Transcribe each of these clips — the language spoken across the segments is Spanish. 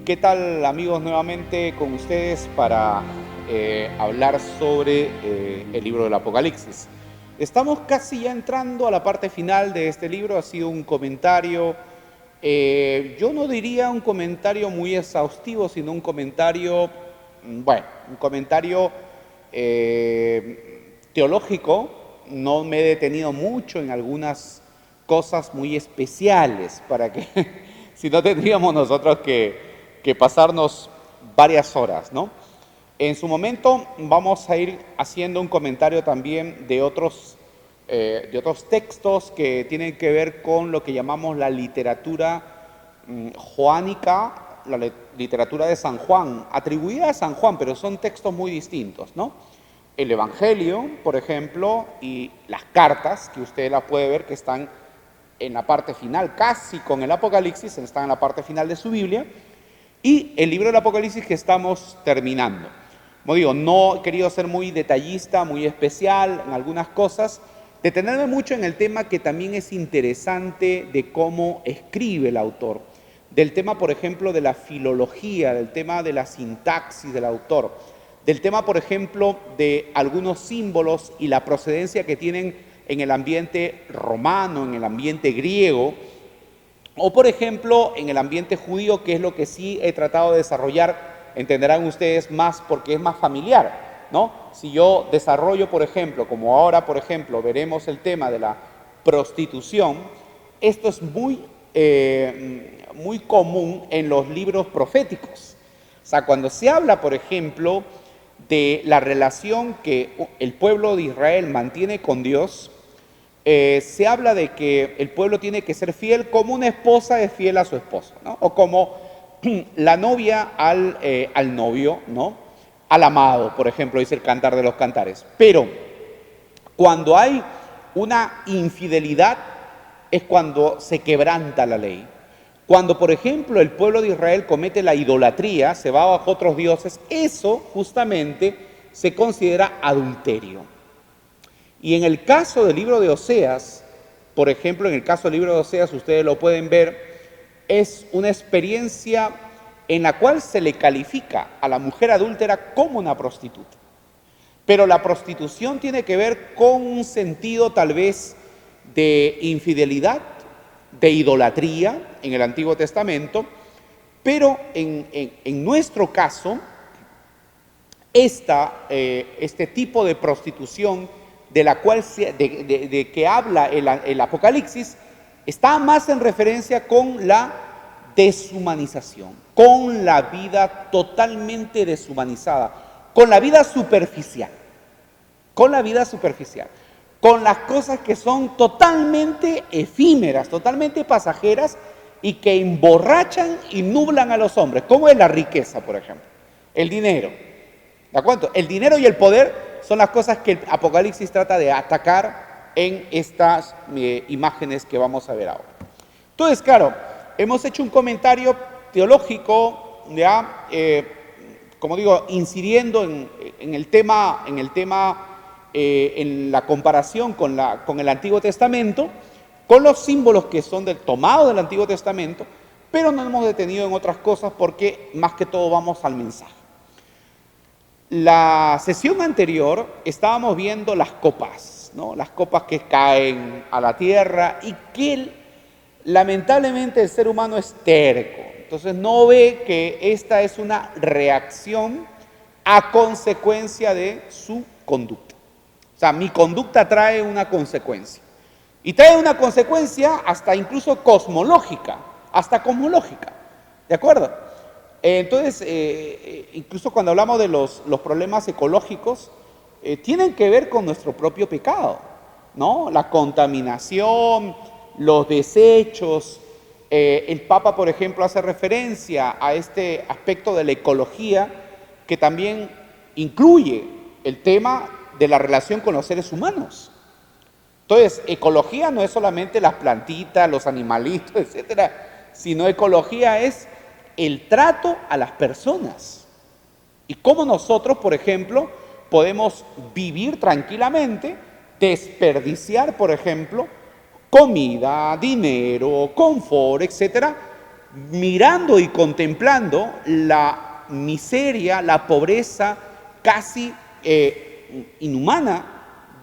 ¿Qué tal, amigos? Nuevamente con ustedes para hablar sobre el libro del Apocalipsis. Estamos casi ya entrando a la parte final de este libro. Ha sido un comentario, yo no diría un comentario muy exhaustivo, sino un comentario, un comentario teológico. No me he detenido mucho en algunas cosas muy especiales para que, si no tendríamos nosotros que pasarnos varias horas, ¿no? En su momento vamos a ir haciendo un comentario también de otros textos que tienen que ver con lo que llamamos la literatura joánica, la literatura de San Juan, atribuida a San Juan, pero son textos muy distintos, ¿no? El Evangelio, por ejemplo, y las cartas, que usted las puede ver que están en la parte final, casi con el Apocalipsis, están en la parte final de su Biblia, y el libro del Apocalipsis que estamos terminando. Como digo, no he querido ser muy detallista, muy especial en algunas cosas, detenerme mucho en el tema que también es interesante de cómo escribe el autor, del tema, por ejemplo, de la filología, del tema de la sintaxis del autor, del tema, por ejemplo, de algunos símbolos y la procedencia que tienen en el ambiente romano, en el ambiente griego, o por ejemplo, en el ambiente judío, que es lo que sí he tratado de desarrollar, entenderán ustedes más porque es más familiar, ¿no? Si yo desarrollo, por ejemplo, como ahora, por ejemplo, veremos el tema de la prostitución, esto es muy común en los libros proféticos. O sea, cuando se habla, por ejemplo, de la relación que el pueblo de Israel mantiene con Dios, se habla de que el pueblo tiene que ser fiel como una esposa es fiel a su esposo, ¿no? O como la novia al novio, ¿no? Al amado, por ejemplo, dice el Cantar de los Cantares. Pero cuando hay una infidelidad es cuando se quebranta la ley. Cuando, por ejemplo, el pueblo de Israel comete la idolatría, se va bajo otros dioses, eso justamente se considera adulterio. Y en el caso del libro de Oseas, por ejemplo, en el caso del libro de Oseas, ustedes lo pueden ver, es una experiencia en la cual se le califica a la mujer adúltera como una prostituta. Pero la prostitución tiene que ver con un sentido tal vez de infidelidad, de idolatría en el Antiguo Testamento, pero en nuestro caso, este tipo de prostitución de la cual de que habla el Apocalipsis está más en referencia con la deshumanización, con la vida totalmente deshumanizada, con la vida superficial, con la vida superficial, con las cosas que son totalmente efímeras, totalmente pasajeras y que emborrachan y nublan a los hombres, como es la riqueza, por ejemplo, el dinero. ¿De acuerdo? El dinero y el poder son las cosas que el Apocalipsis trata de atacar en estas imágenes que vamos a ver ahora. Entonces, claro, hemos hecho un comentario teológico, ya, como digo, incidiendo en el tema, en la comparación con el Antiguo Testamento, con los símbolos que son tomados del Antiguo Testamento, pero no hemos detenido en otras cosas porque más que todo vamos al mensaje. La sesión anterior estábamos viendo las copas, ¿no? Las copas que caen a la tierra y que lamentablemente el ser humano es terco. Entonces no ve que esta es una reacción a consecuencia de su conducta. O sea, mi conducta trae una consecuencia. Y trae una consecuencia hasta incluso cosmológica, ¿de acuerdo? Entonces, incluso cuando hablamos de los problemas ecológicos, tienen que ver con nuestro propio pecado, ¿no? La contaminación, los desechos. El Papa, por ejemplo, hace referencia a este aspecto de la ecología que también incluye el tema de la relación con los seres humanos. Entonces, ecología no es solamente las plantitas, los animalitos, etcétera, sino ecología es el trato a las personas y cómo nosotros, por ejemplo, podemos vivir tranquilamente, desperdiciar, por ejemplo, comida, dinero, confort, etcétera, mirando y contemplando la miseria, la pobreza casi inhumana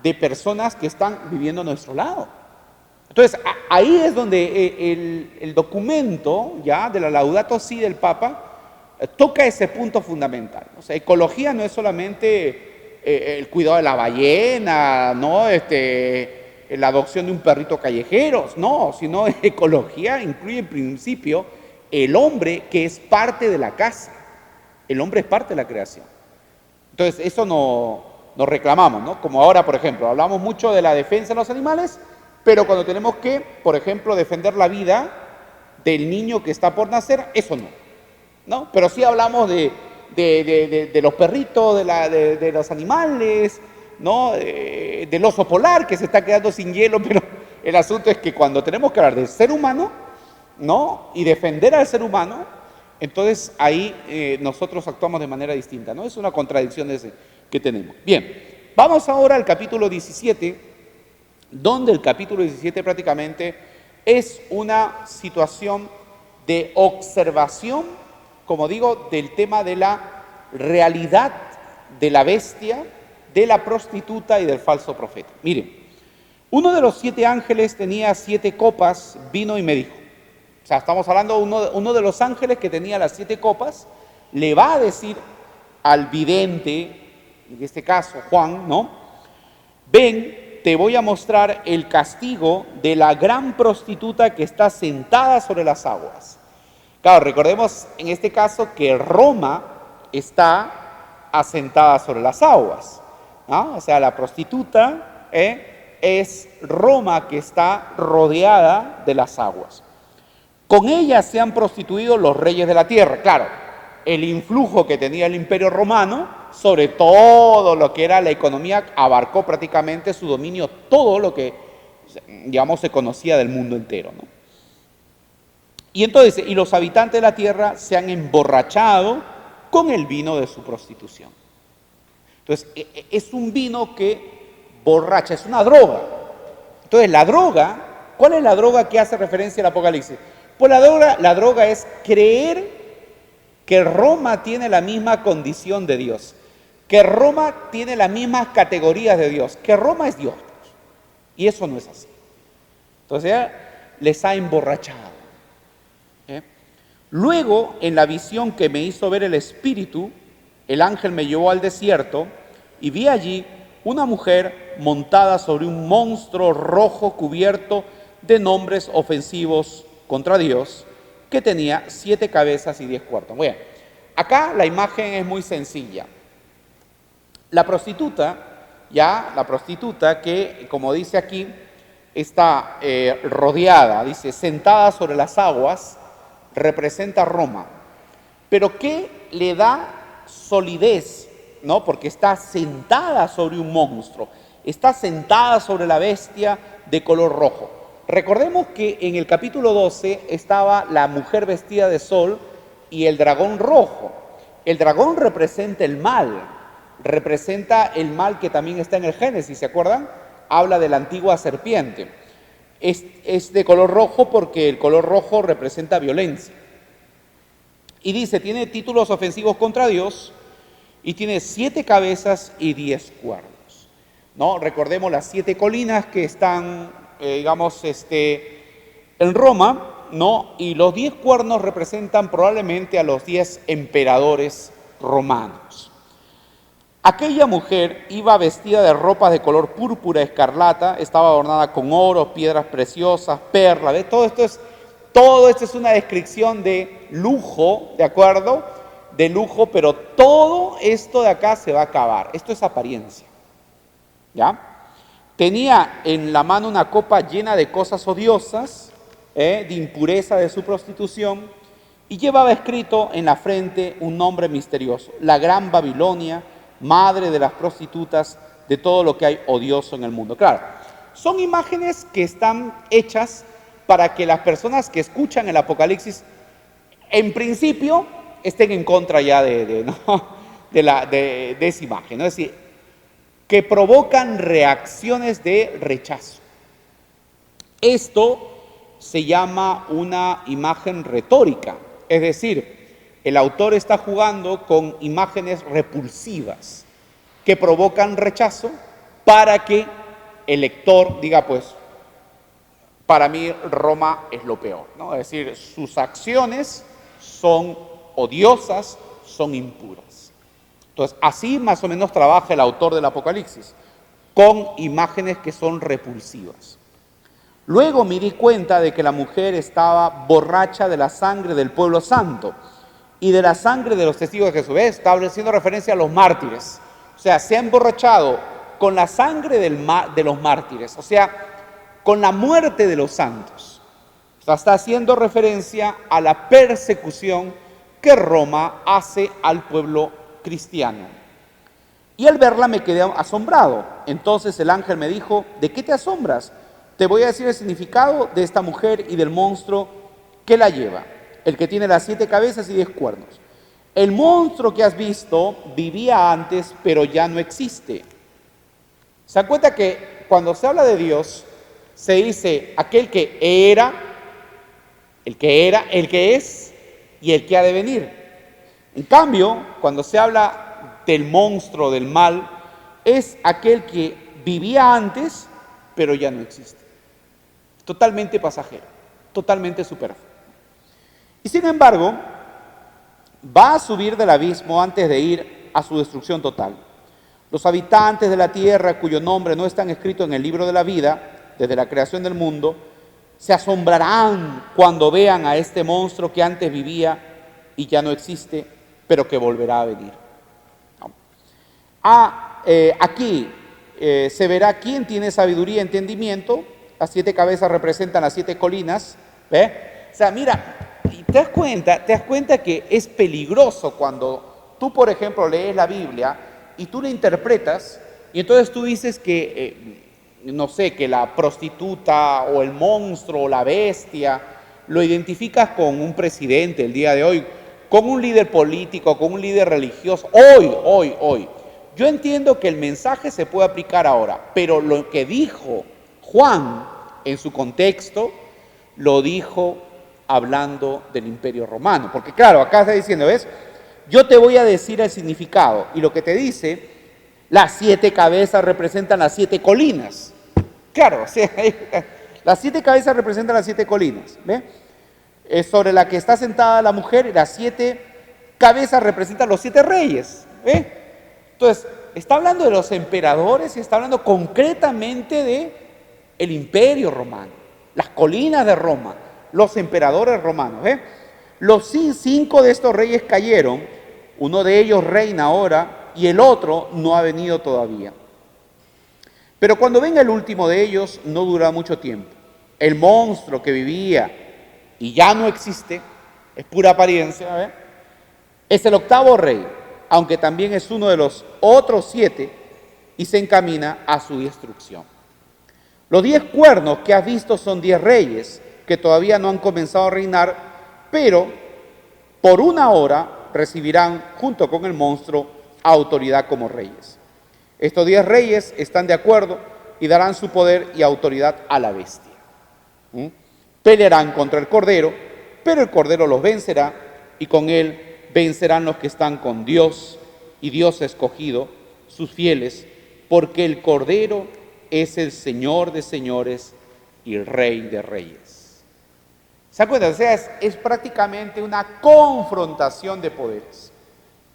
de personas que están viviendo a nuestro lado. Entonces, ahí es donde el documento ya de la Laudato Si del Papa toca ese punto fundamental. O sea, ecología no es solamente el cuidado de la ballena, ¿no? La adopción de un perrito callejero, no, sino ecología incluye en principio el hombre que es parte de la casa. El hombre es parte de la creación. Entonces, eso nos reclamamos, ¿no? Como ahora, por ejemplo, hablamos mucho de la defensa de los animales, pero cuando tenemos que, por ejemplo, defender la vida del niño que está por nacer, eso ¿no? Pero sí hablamos de los perritos, de los animales, ¿no? Del oso polar que se está quedando sin hielo, pero el asunto es que cuando tenemos que hablar del ser humano, ¿no? Y defender al ser humano, entonces ahí nosotros actuamos de manera distinta, ¿no? Es una contradicción que tenemos. Bien, vamos ahora al capítulo 17, donde el capítulo 17 prácticamente es una situación de observación, como digo, del tema de la realidad de la bestia, de la prostituta y del falso profeta. Miren, uno de los 7 ángeles tenía 7 copas, vino y me dijo. O sea, estamos hablando de uno de los ángeles que tenía las 7 copas, le va a decir al vidente, en este caso Juan, ¿no? Ven, te voy a mostrar el castigo de la gran prostituta que está sentada sobre las aguas. Claro, recordemos en este caso que Roma está asentada sobre las aguas, ¿no? O sea, la prostituta es Roma que está rodeada de las aguas. Con ella se han prostituido los reyes de la tierra. Claro, el influjo que tenía el imperio romano sobre todo lo que era la economía abarcó prácticamente su dominio todo lo que, digamos, se conocía del mundo entero, ¿no? Y entonces, y los habitantes de la tierra se han emborrachado con el vino de su prostitución. Entonces, es un vino que borracha, es una droga. Entonces, la droga, ¿cuál es la droga que hace referencia al Apocalipsis? Pues la droga es creer que Roma tiene la misma condición de Dios, que Roma tiene las mismas categorías de Dios, que Roma es Dios. Y eso no es así. Entonces, les ha emborrachado. Luego, en la visión que me hizo ver el Espíritu, el ángel me llevó al desierto y vi allí una mujer montada sobre un monstruo rojo cubierto de nombres ofensivos contra Dios, que tenía 7 cabezas y 10 cuernos. Bueno, acá la imagen es muy sencilla. La prostituta que, como dice aquí, está rodeada, dice, sentada sobre las aguas, representa a Roma. Pero ¿qué le da solidez? ¿No? Porque está sentada sobre un monstruo, está sentada sobre la bestia de color rojo. Recordemos que en el capítulo 12 estaba la mujer vestida de sol y el dragón rojo. El dragón representa el mal que también está en el Génesis, ¿se acuerdan? Habla de la antigua serpiente. Es de color rojo porque el color rojo representa violencia. Y dice, tiene títulos ofensivos contra Dios y tiene 7 cabezas y 10 cuernos. ¿No? Recordemos las 7 colinas que están, en Roma, ¿no? Y los 10 cuernos representan probablemente a los 10 emperadores romanos. Aquella mujer iba vestida de ropas de color púrpura escarlata, estaba adornada con oro, piedras preciosas, perlas. ¿Ves? Todo esto es una descripción de lujo, ¿de acuerdo? De lujo, pero todo esto de acá se va a acabar. Esto es apariencia, ¿ya? Tenía en la mano una copa llena de cosas odiosas, de impureza de su prostitución, y llevaba escrito en la frente un nombre misterioso: la Gran Babilonia, madre de las prostitutas, de todo lo que hay odioso en el mundo. Claro, son imágenes que están hechas para que las personas que escuchan el Apocalipsis, en principio, estén en contra ya de esa imagen, ¿no? Es decir, que provocan reacciones de rechazo. Esto se llama una imagen retórica. Es decir, el autor está jugando con imágenes repulsivas que provocan rechazo para que el lector diga, pues, para mí Roma es lo peor, ¿no? Es decir, sus acciones son odiosas, son impuras. Entonces, así más o menos trabaja el autor del Apocalipsis, con imágenes que son repulsivas. Luego me di cuenta de que la mujer estaba borracha de la sangre del pueblo santo y de la sangre de los testigos de Jesús. Está haciendo referencia a los mártires. O sea, se ha emborrachado con la sangre de los mártires, o sea, con la muerte de los santos. O sea, está haciendo referencia a la persecución que Roma hace al pueblo cristiano. Y al verla me quedé asombrado. Entonces el ángel me dijo, ¿de qué te asombras? Te voy a decir el significado de esta mujer y del monstruo que la lleva, el que tiene las 7 cabezas y 10 cuernos. El monstruo que has visto vivía antes, pero ya no existe. ¿Se dan cuenta que cuando se habla de Dios, se dice aquel que era, el que es y el que ha de venir? En cambio, cuando se habla del monstruo, del mal, es aquel que vivía antes, pero ya no existe. Totalmente pasajero, totalmente superfluo. Y sin embargo, va a subir del abismo antes de ir a su destrucción total. Los habitantes de la tierra, cuyo nombre no están escritos en el libro de la vida, desde la creación del mundo, se asombrarán cuando vean a este monstruo que antes vivía y ya no existe, pero que volverá a venir. Aquí se verá quién tiene sabiduría y entendimiento. Las 7 cabezas representan las 7 colinas. ¿Ve? O sea, mira, ¿te das cuenta que es peligroso cuando tú, por ejemplo, lees la Biblia y tú la interpretas y entonces tú dices que, no sé, que la prostituta o el monstruo o la bestia lo identificas con un presidente el día de hoy, con un líder político, con un líder religioso, hoy. Yo entiendo que el mensaje se puede aplicar ahora, pero lo que dijo Juan en su contexto, lo dijo hablando del Imperio Romano. Porque claro, acá está diciendo, ¿ves? Yo te voy a decir el significado. Y lo que te dice, las 7 cabezas representan las 7 colinas. Claro, o sea, las 7 cabezas representan las 7 colinas. ¿Ve? Es sobre la que está sentada la mujer y las 7 cabezas representan los 7 reyes. ¿Ve? Entonces, está hablando de los emperadores y está hablando concretamente de el Imperio Romano, las colinas de Roma, los emperadores romanos. Los 5 de estos reyes cayeron, uno de ellos reina ahora y el otro no ha venido todavía. Pero cuando venga el último de ellos, no dura mucho tiempo. El monstruo que vivía y ya no existe, es pura apariencia, es el 8º rey, aunque también es uno de los otros 7 y se encamina a su destrucción. Los 10 cuernos que has visto son 10 reyes que todavía no han comenzado a reinar, pero por una hora recibirán junto con el monstruo autoridad como reyes. Estos 10 reyes están de acuerdo y darán su poder y autoridad a la bestia. Pelearán contra el Cordero, pero el Cordero los vencerá y con él vencerán los que están con Dios y Dios ha escogido sus fieles, porque el Cordero es el Señor de señores y el Rey de reyes. ¿Se dan cuenta? O sea, es prácticamente una confrontación de poderes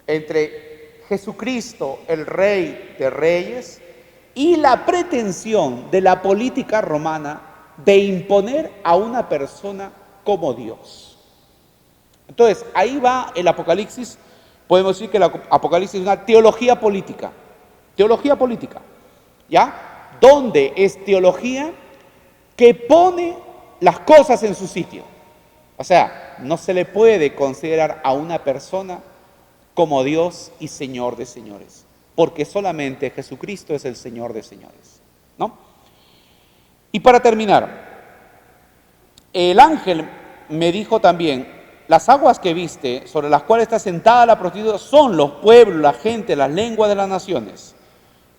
entre Jesucristo, el Rey de reyes, y la pretensión de la política romana de imponer a una persona como Dios. Entonces, ahí va el Apocalipsis. Podemos decir que el Apocalipsis es una teología política. Teología política, ¿ya? Donde es teología que pone las cosas en su sitio. O sea, no se le puede considerar a una persona como Dios y Señor de señores, porque solamente Jesucristo es el Señor de señores, ¿no? Y para terminar, el ángel me dijo también, las aguas que viste, sobre las cuales está sentada la prostituta, son los pueblos, la gente, las lenguas de las naciones.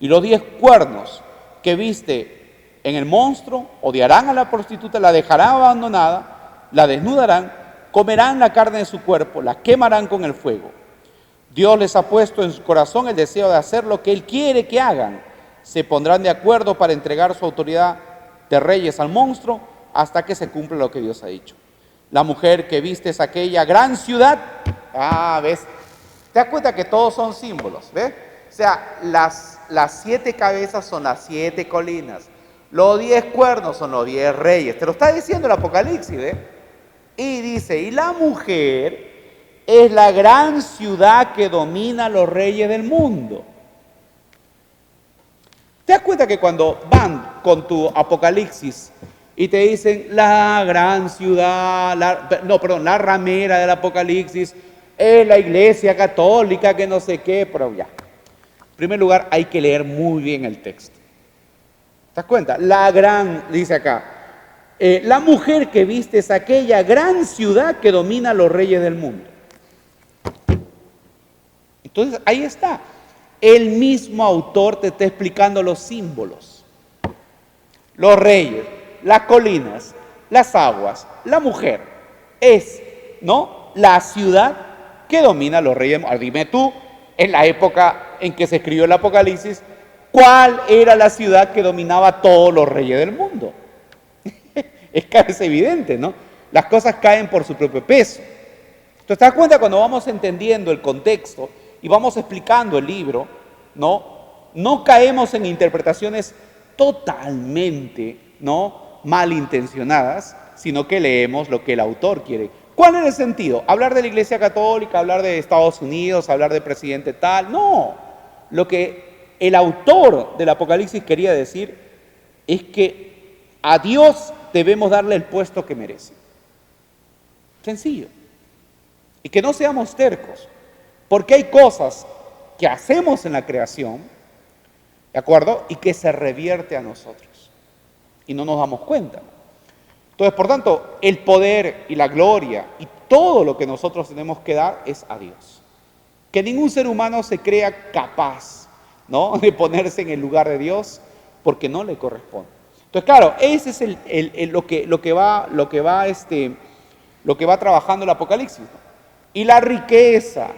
Y los 10 cuernos que viste en el monstruo, odiarán a la prostituta, la dejarán abandonada, la desnudarán, comerán la carne de su cuerpo, la quemarán con el fuego. Dios les ha puesto en su corazón el deseo de hacer lo que Él quiere que hagan. Se pondrán de acuerdo para entregar su autoridad de reyes al monstruo hasta que se cumpla lo que Dios ha dicho. La mujer que viste es aquella gran ciudad. ¿Ves? ¿Te das cuenta que todos son símbolos? ¿Ves? O sea, las 7 cabezas son las 7 colinas. Los 10 cuernos son los 10 reyes. Te lo está diciendo el Apocalipsis, ¿ves? Y dice, y la mujer es la gran ciudad que domina a los reyes del mundo. ¿Te das cuenta que cuando van con tu Apocalipsis y te dicen la gran ciudad, la ramera del Apocalipsis es la iglesia católica que no sé qué, pero ya. En primer lugar, hay que leer muy bien el texto. ¿Te das cuenta? Dice acá, la mujer que viste es aquella gran ciudad que domina a los reyes del mundo. Entonces, ahí está. El mismo autor te está explicando los símbolos. Los reyes, las colinas, las aguas, la mujer. Es, ¿no?, la ciudad que domina a los reyes. Dime tú, en la época en que se escribió el Apocalipsis, ¿cuál era la ciudad que dominaba a todos los reyes del mundo? Es evidente, ¿no? Las cosas caen por su propio peso. Entonces, ¿te das cuenta? Cuando vamos entendiendo el contexto y vamos explicando el libro, no caemos en interpretaciones totalmente, malintencionadas, sino que leemos lo que el autor quiere. ¿Cuál es el sentido? ¿Hablar de la Iglesia Católica, hablar de Estados Unidos, hablar de presidente tal? No. Lo que el autor del Apocalipsis quería decir es que a Dios debemos darle el puesto que merece. Sencillo. Y que no seamos tercos, porque hay cosas que hacemos en la creación, ¿de acuerdo? Y que se revierte a nosotros. Y no nos damos cuenta. Entonces, por tanto, el poder y la gloria y todo lo que nosotros tenemos que dar es a Dios. Que ningún ser humano se crea capaz, de ponerse en el lugar de Dios, porque no le corresponde. Entonces, claro, ese es lo que va trabajando el Apocalipsis, ¿no? Y la riqueza,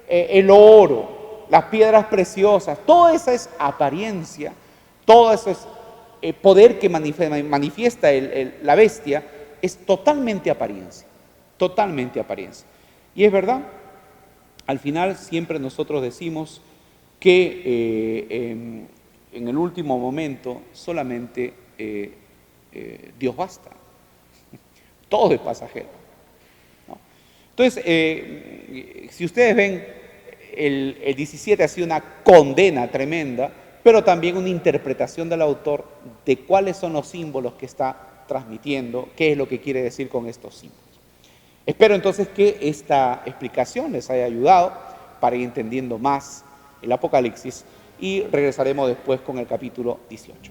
el oro, las piedras preciosas, todo eso es apariencia, todo eso es poder que manifiesta la bestia, es totalmente apariencia, totalmente apariencia. Y es verdad, al final siempre nosotros decimos que en el último momento solamente Dios basta, todo es pasajero. Entonces, si ustedes ven, el 17 ha sido una condena tremenda, pero también una interpretación del autor de cuáles son los símbolos que está transmitiendo, qué es lo que quiere decir con estos símbolos. Espero entonces que esta explicación les haya ayudado para ir entendiendo más el Apocalipsis y regresaremos después con el capítulo 18.